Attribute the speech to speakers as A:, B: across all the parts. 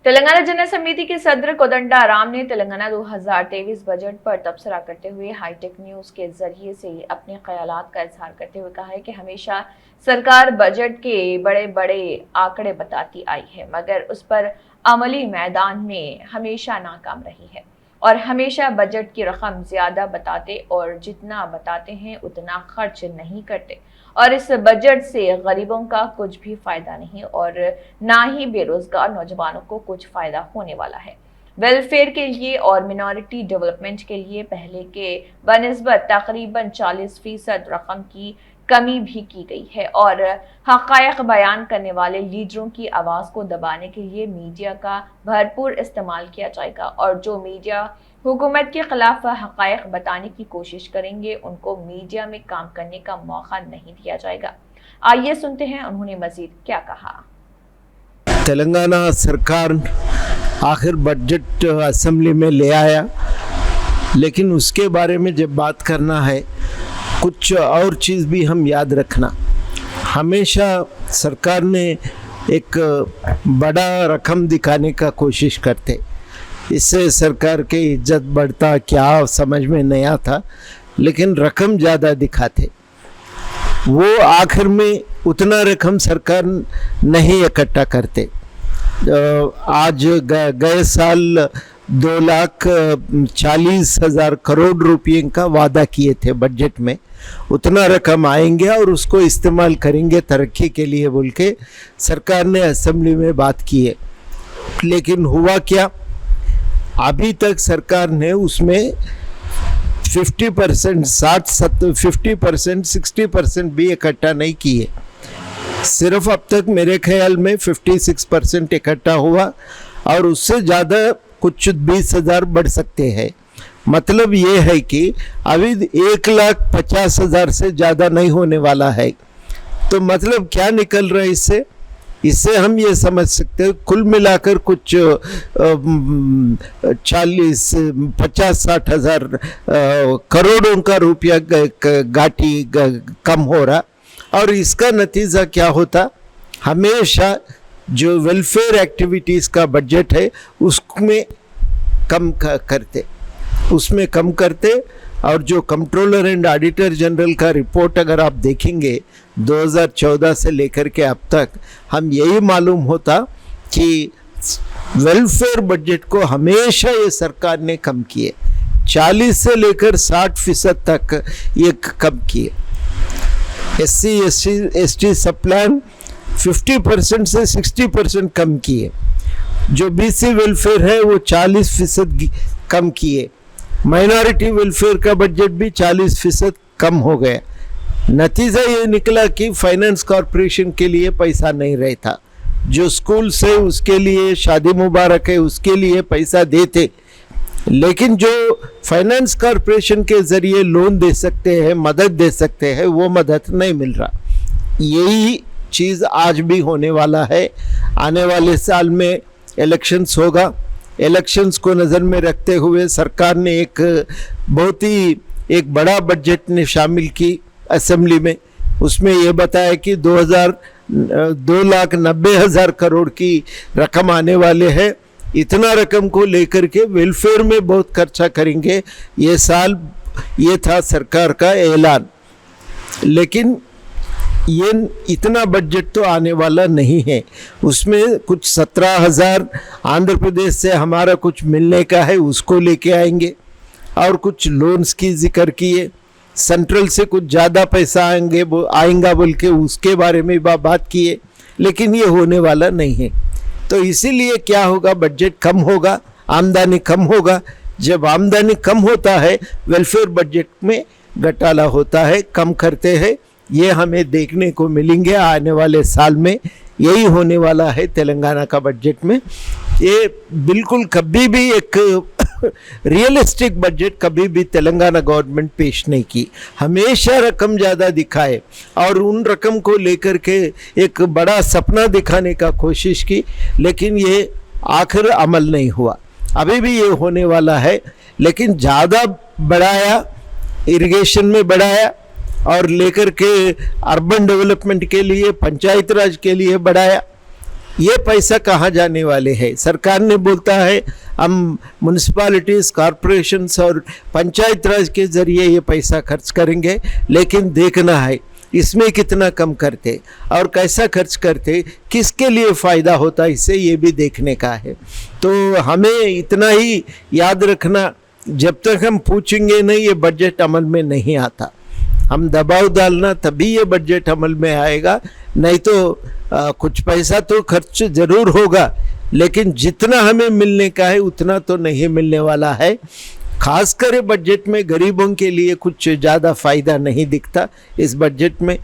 A: Telangana general समिति के सदर कोदंडाराम ने तेलंगाना 2023 बजट पर तबसरा करते हुए हाईटेक न्यूज के जरिए से अपने ख्यालात का इजहार करते हुए कहा है कि हमेशा सरकार बजट के बड़े बड़े आंकड़े बताती आई है, मगर उस पर अमली मैदान में हमेशा नाकाम रही है और हमेशा बजट की रकम ज्यादा बताते और जितना बताते हैं उतना खर्च नहीं करते और इस बजट से गरीबों का कुछ भी फायदा नहीं और ना ही बेरोजगार नौजवानों को कुछ फायदा होने वाला है। वेलफेयर के लिए और मिनॉरिटी डेवलपमेंट के लिए पहले के बनिस्बत तकरीबन 40% रकम की कमी भी की गई है और हक़ायक़ बयान करने वाले लीडरों की आवाज़ को दबाने के लिए मीडिया का भरपूर इस्तेमाल किया जाएगा और जो मीडिया हुकूमत के खिलाफ हक़ायक़ बताने की कोशिश करेंगे उनको मीडिया में काम करने का मौका नहीं दिया जाएगा। आइए सुनते हैं उन्होंने मजीद क्या कहा।
B: तेलंगाना सरकार आखिर बजट असेंबली में ले आया, लेकिन उसके बारे में जब बात करना है कुछ और चीज़ भी हम याद रखना। हमेशा सरकार ने एक बड़ा रकम दिखाने का कोशिश करते, इससे सरकार की इज्जत बढ़ता क्या समझ में नहीं आता, लेकिन रकम ज़्यादा दिखाते। वो आखिर में उतना रकम सरकार नहीं इकट्ठा करते। आज गए साल 2,40,000 करोड़ रुपये का वादा किए थे बजट में, उतना रकम आएंगे और उसको इस्तेमाल करेंगे तरक्की के लिए बोल के सरकार ने असेंबली में बात की है। लेकिन हुआ क्या, अभी तक सरकार ने उसमें 50%, 50%, 60% भी इकट्ठा नहीं किए। सिर्फ अब तक मेरे ख्याल में 56% इकट्ठा हुआ और उससे ज़्यादा कुछ 20,000 बढ़ सकते हैं। मतलब ये है कि अभी 1,50,000 से ज़्यादा नहीं होने वाला है। तो मतलब क्या निकल रहा है इससे हम ये समझ सकते हैं कुल मिलाकर कुछ 50-60 हज़ार करोड़ों का रुपया गाठी कम हो रहा। और इसका नतीजा क्या होता, हमेशा जो वेलफेयर एक्टिविटीज़ का बजट है उसमें कम करते और जो कंट्रोलर एंड ऑडिटर जनरल का रिपोर्ट अगर आप देखेंगे 2014 से लेकर के अब तक, हम यही मालूम होता कि वेलफेयर बजट को हमेशा ये सरकार ने कम किए, 40 से लेकर 60% तक ये कम किए। SC/ST सब प्लान 50% से 60% कम किए। जो BC वेलफेयर है वो 40% कम किए। माइनॉरिटी वेलफेयर का बजट भी 40% कम हो गया। नतीजा ये निकला कि फाइनेंस कॉरपोरेशन के लिए पैसा नहीं रहता। जो स्कूल से उसके लिए शादी मुबारक है उसके लिए पैसा देते, लेकिन जो फाइनेंस कॉरपोरेशन के ज़रिए लोन दे सकते हैं, मदद दे सकते हैं, वो मदद नहीं मिल रहा। यही चीज़ आज भी होने वाला है। आने वाले साल में इलेक्शंस होगा। इलेक्शंस को नज़र में रखते हुए सरकार ने एक बड़ा बजट ने शामिल की असेंबली में। उसमें ये बताया कि 2,90,000 करोड़ की रकम आने वाले हैं। इतना रकम को लेकर के वेलफेयर में बहुत खर्चा करेंगे ये साल, ये था सरकार का ऐलान। लेकिन ये इतना बजट तो आने वाला नहीं है। उसमें कुछ 17,000 आंध्र प्रदेश से हमारा कुछ मिलने का है, उसको लेके आएंगे और कुछ लोन्स की जिक्र किए। सेंट्रल से कुछ ज़्यादा पैसा आएंगा बोल के उसके बारे में बात किए, लेकिन ये होने वाला नहीं है। तो इसीलिए क्या होगा, बजट कम होगा, आमदनी कम होगा। जब आमदनी कम होता है वेलफेयर बजट में घटाला होता है, कम करते हैं। ये हमें देखने को मिलेंगे आने वाले साल में। यही होने वाला है तेलंगाना का बजट में। ये बिल्कुल कभी भी एक रियलिस्टिक बजट कभी भी तेलंगाना गवर्नमेंट पेश नहीं की। हमेशा रकम ज़्यादा दिखाए और उन रकम को लेकर के एक बड़ा सपना दिखाने का कोशिश की, लेकिन ये आखिर अमल नहीं हुआ। अभी भी ये होने वाला है, लेकिन ज़्यादा बढ़ाया, इरिगेशन में बढ़ाया और लेकर के अर्बन डेवलपमेंट के लिए, पंचायत राज के लिए बढ़ाया। ये पैसा कहाँ जाने वाले हैं। सरकार ने बोलता है हम म्यूनिसिपैलिटीज़, कॉरपोरेशंस और पंचायत राज के ज़रिए ये पैसा खर्च करेंगे, लेकिन देखना है इसमें कितना कम करते और कैसा खर्च करते, किसके लिए फ़ायदा होता है, इससे ये भी देखने का है। तो हमें इतना ही याद रखना, जब तक हम पूछेंगे नहीं ये बजट अमल में नहीं आता। हम दबाव डालना तभी ये बजट अमल में आएगा, नहीं तो कुछ पैसा तो खर्च ज़रूर होगा, लेकिन जितना हमें मिलने का है उतना तो नहीं मिलने वाला है। खासकर बजट में गरीबों के लिए कुछ ज़्यादा फ़ायदा नहीं दिखता। इस बजट में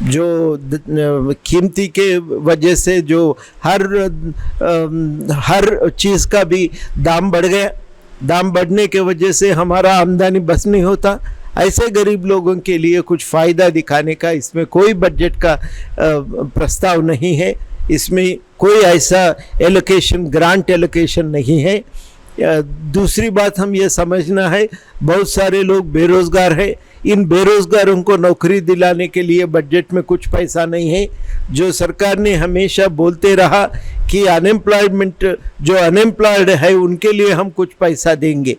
B: जो कीमती के वजह से जो हर चीज़ का भी दाम बढ़ गया, दाम बढ़ने के वजह से हमारा आमदनी बस नहीं होता। ऐसे गरीब लोगों के लिए कुछ फ़ायदा दिखाने का इसमें कोई बजट का प्रस्ताव नहीं है। इसमें कोई ऐसा एलोकेशन, ग्रांट एलोकेशन नहीं है। दूसरी बात हम ये समझना है, बहुत सारे लोग बेरोज़गार हैं। इन बेरोज़गारों को नौकरी दिलाने के लिए बजट में कुछ पैसा नहीं है। जो सरकार ने हमेशा बोलते रहा कि अनएम्प्लॉयमेंट, जो अनएम्प्लॉयड है उनके लिए हम कुछ पैसा देंगे,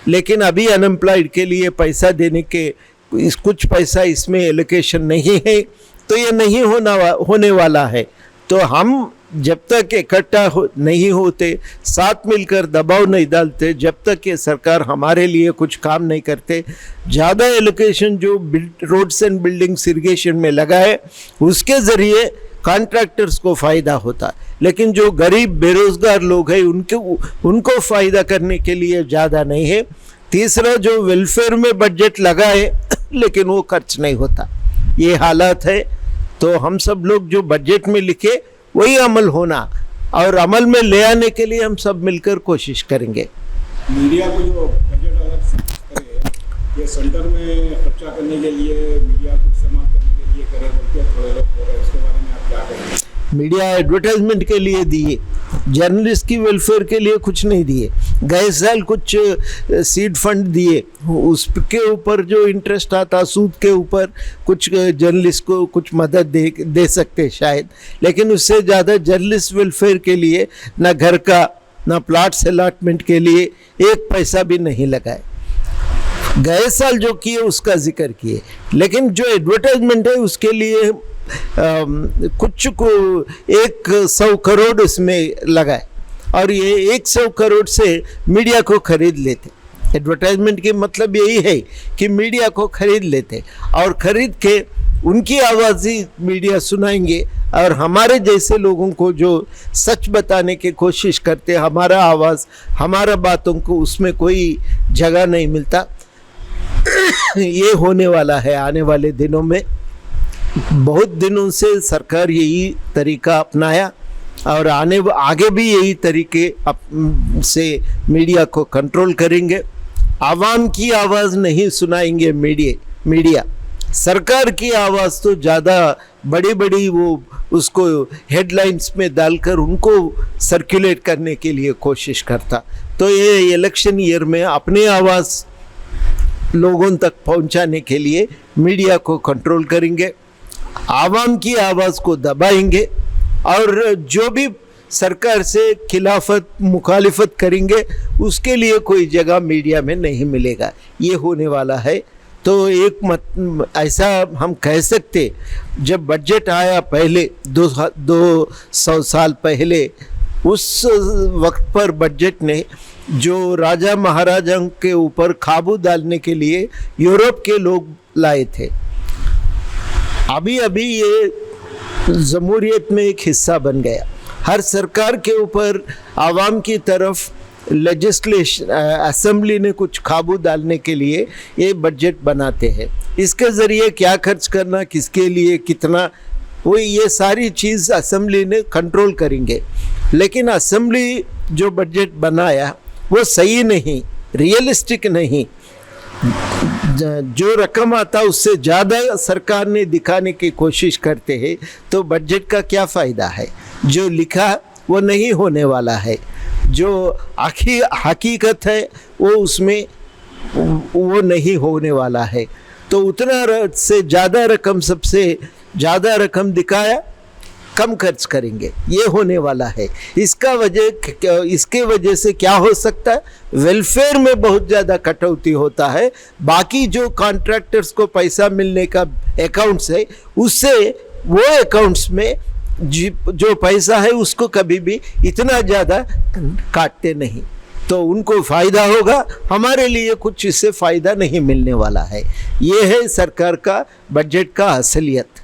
B: लेकिन अभी अनएम्प्लॉयड के लिए पैसा देने के कुछ पैसा इसमें एलोकेशन नहीं है, तो ये नहीं होने वाला है। तो हम जब तक इकट्ठा नहीं होते, साथ मिलकर दबाव नहीं डालते, जब तक ये सरकार हमारे लिए कुछ काम नहीं करते, ज़्यादा एलोकेशन जो रोड्स एंड बिल्डिंग्स, इरिगेशन में लगा है उसके ज़रिए कॉन्ट्रैक्टर्स को फ़ायदा होता, लेकिन जो गरीब बेरोज़गार लोग हैं उनको फ़ायदा करने के लिए ज़्यादा नहीं है। तीसरा, जो वेलफेयर में बजट लगा है लेकिन वो खर्च नहीं होता, ये हालात है। तो हम सब लोग जो बजट में लिखे वही अमल होना, और अमल में ले आने के लिए हम सब मिलकर कोशिश करेंगे।
C: मीडिया को जो बजट अलग करे, ये सेंटर में खर्चा करने के लिए, मीडिया को इस्तेमाल करने के लिए करे बोलते थोड़े लोग बोल रहे हैं, उसके बारे में आप क्या कहेंगे?
B: मीडिया एडवर्टाइजमेंट के लिए दिए, जर्नलिस्ट की वेलफेयर के लिए कुछ नहीं दिए। गए साल कुछ सीड फंड दिए, उसके ऊपर जो इंटरेस्ट आता सूद के ऊपर कुछ जर्नलिस्ट को कुछ मदद दे सकते शायद, लेकिन उससे ज़्यादा जर्नलिस्ट वेलफेयर के लिए ना घर का ना प्लाट्स अलॉटमेंट के लिए एक पैसा भी नहीं लगाए। गए साल जो किए उसका जिक्र किए, लेकिन जो एडवर्टाइजमेंट है उसके लिए कुछ को 100 करोड़ इसमें लगाए, और ये 100 करोड़ से मीडिया को खरीद लेते। एडवर्टाइजमेंट के मतलब यही है कि मीडिया को खरीद लेते, और खरीद के उनकी आवाज़ ही मीडिया सुनाएंगे, और हमारे जैसे लोगों को जो सच बताने की कोशिश करते, हमारा आवाज़, हमारा बातों को उसमें कोई जगह नहीं मिलता। ये होने वाला है आने वाले दिनों में। बहुत दिनों से सरकार यही तरीका अपनाया, और आगे भी यही तरीके से मीडिया को कंट्रोल करेंगे। आवाम की आवाज़ नहीं सुनाएंगे मीडिया, सरकार की आवाज़ तो ज़्यादा बड़ी वो उसको हेडलाइंस में डालकर उनको सर्कुलेट करने के लिए कोशिश करता। तो ये इलेक्शन ईयर में अपनी आवाज़ लोगों तक पहुंचाने के लिए मीडिया को कंट्रोल करेंगे, आवाम की आवाज़ को दबाएंगे, और जो भी सरकार से खिलाफत मुखालिफत करेंगे उसके लिए कोई जगह मीडिया में नहीं मिलेगा। ये होने वाला है। तो एक ऐसा हम कह सकते, जब बजट आया पहले 200 साल पहले, उस वक्त पर बजट ने जो राजा महाराजाओं के ऊपर काबू डालने के लिए यूरोप के लोग लाए थे, अभी ये जमहूरियत में एक हिस्सा बन गया। हर सरकार के ऊपर आवाम की तरफ लेजिस्लेशन, असेंबली ने कुछ काबू डालने के लिए ये बजट बनाते हैं। इसके ज़रिए क्या खर्च करना, किसके लिए कितना, वो ये सारी चीज़ असेंबली ने कंट्रोल करेंगे। लेकिन असेंबली जो बजट बनाया वो सही नहीं, रियलिस्टिक नहीं। जो रकम आता उससे ज़्यादा सरकार ने दिखाने की कोशिश करते हैं, तो बजट का क्या फ़ायदा है? जो लिखा वो नहीं होने वाला है, जो हकीकत है वो उसमें वो नहीं होने वाला है। तो उतना से ज़्यादा रकम, सबसे ज़्यादा रकम दिखाया, कम खर्च करेंगे, ये होने वाला है। इसके वजह से क्या हो सकता है, वेलफेयर में बहुत ज़्यादा कटौती होता है। बाकी जो कॉन्ट्रैक्टर्स को पैसा मिलने का अकाउंट्स है, उससे वो अकाउंट्स में जो पैसा है उसको कभी भी इतना ज़्यादा काटते नहीं, तो उनको फ़ायदा होगा। हमारे लिए कुछ इससे फ़ायदा नहीं मिलने वाला है। ये है सरकार का बजट का असलियत।